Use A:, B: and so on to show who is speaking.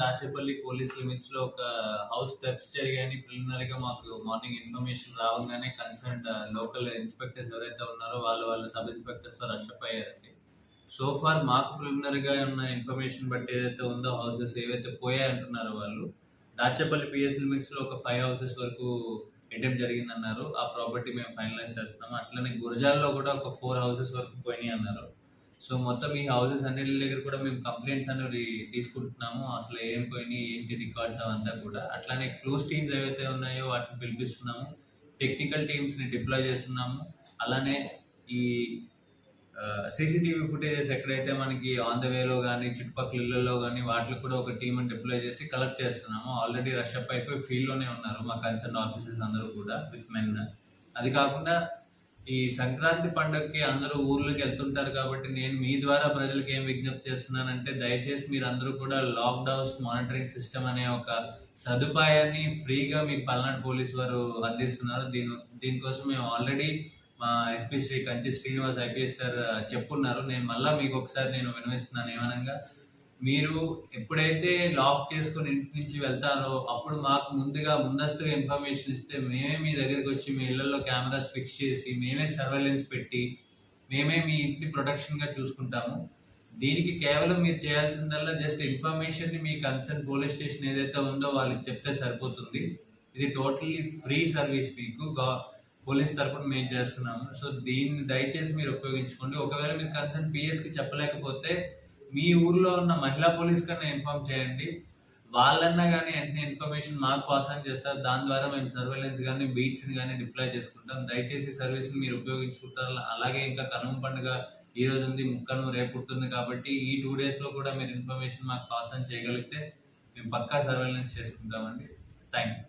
A: Dachepalli police limits లో ఒక house thefts జరిగాయని ప్రిలిమినరీగా మాకు మార్నింగ్ ఇన్ఫర్మేషన్ రావగానే కన్సర్న్ లోకల్ ఇన్స్పెక్టర్స్ ఎవరైతే ఉన్నారో వాళ్ళు సబ్ ఇన్స్పెక్టర్స్ రష్ అప్ అయ్యారండి. సో ఫార్ మాకు ప్రిలిమినరీగా ఉన్న ఇన్ఫర్మేషన్ బట్టి ఏదైతే ఉందో హౌసెస్ ఏవైతే పోయాయి అంటున్నారో వాళ్ళు దాచేపల్లి పిఎస్ లిమిట్స్ లో ఒక 5 హౌసెస్ వరకు అటెంప్ట్ జరిగిందన్నారు. ఆ ప్రాపర్టీ మేము ఫైనలైజ్ చేస్తున్నాము. అట్లనే గురజాల్లో కూడా ఒక 4 హౌసెస్ వరకు పోయినాయి అన్నారు. సో మొత్తం ఈ హౌసెస్ అన్నిటి దగ్గర కూడా మేము కంప్లైంట్స్ అనేవి తీసుకుంటున్నాము. అసలు ఏం పోయినాయి, ఏంటి రికార్డ్స్ అవంతా కూడా. అట్లానే క్లూస్ టీమ్స్ ఏవైతే ఉన్నాయో వాటిని పిలిపిస్తున్నాము. టెక్నికల్ టీమ్స్ని డిప్లాయ్ చేస్తున్నాము. అలానే ఈ సీసీటీవీ ఫుటేజెస్ ఎక్కడైతే మనకి ఆన్ ద వేలో కానీ చుట్టుపక్కల ఇళ్లలో కానీ వాటిలో కూడా ఒక టీమ్ని డిప్లాయ్ చేసి కలెక్ట్ చేస్తున్నాము. ఆల్రెడీ రష్ అప్ అయిపోయి ఫీల్డ్లోనే ఉన్నారు మా కన్సర్న్ ఆఫీసర్స్ అందరూ కూడా విత్ మెన్. అది కాకుండా ఈ సంక్రాంతి పండుగకి అందరూ ఊర్లోకి వెళ్తుంటారు కాబట్టి నేను మీ ద్వారా ప్రజలకు ఏం విజ్ఞప్తి చేస్తున్నానంటే దయచేసి మీరు అందరూ కూడా లాక్డౌన్స్ మానిటరింగ్ సిస్టమ్ అనే ఒక సదుపాయాన్ని ఫ్రీగా మీకు పల్నాడు పోలీసు వారు అందిస్తున్నారు. దీనికోసం మేము ఆల్రెడీ మా SP Shri Kanchi Srinivas IPS sir చెప్పున్నారు. నేను మళ్ళీ మీకు ఒకసారి వినవిస్తున్నాను ఏమనగా, మీరు ఎప్పుడైతే లాక్ చేసుకుని ఇంటి నుంచి వెళ్తారో అప్పుడు మాకు ముందస్తుగా ఇన్ఫర్మేషన్ ఇస్తే మేమే మీ దగ్గరికి వచ్చి మీ ఇళ్లలో కెమెరాస్ ఫిక్స్ చేసి మేమే సర్వేలెన్స్ పెట్టి మేమే మీ ఇంటి ప్రొటెక్షన్గా చూసుకుంటాము. దీనికి కేవలం మీరు చేయాల్సిందల్లా జస్ట్ ఇన్ఫర్మేషన్ని మీ కన్సర్న్ పోలీస్ స్టేషన్ ఏదైతే ఉందో వాళ్ళకి చెప్తే సరిపోతుంది. ఇది టోటల్లీ ఫ్రీ సర్వీస్ మీకు పోలీస్ తరఫున మేము చేస్తున్నాము. సో దీన్ని దయచేసి మీరు ఉపయోగించుకోండి. ఒకవేళ మీరు కన్సర్న్ పిఎస్కి చెప్పలేకపోతే మీ ఊర్లో ఉన్న మహిళా పోలీస్ కన్నా ఇన్ఫార్మ్ చేయండి. వాళ్ళన్నా కానీ వెంటనే ఇన్ఫర్మేషన్ మాకు పాస్ ఆన్ చేస్తారు. దాని ద్వారా మేము సర్వేలెన్స్ కానీ బీట్స్ని కానీ డిప్లాయ్ చేసుకుంటాం. దయచేసి సర్వీస్ని మీరు ఉపయోగించుకుంటారు. అలాగే ఇంకా కనుమ పండుగ ఈ రోజు ఉంది, ముక్కను రేపు ఉంటుంది కాబట్టి ఈ 2 డేస్లో కూడా మీరు ఇన్ఫర్మేషన్ మాకు పాస్ ఆన్ చేయగలిగితే మేము పక్కా సర్వేలెన్స్ చేసుకుంటామండి. Thank you.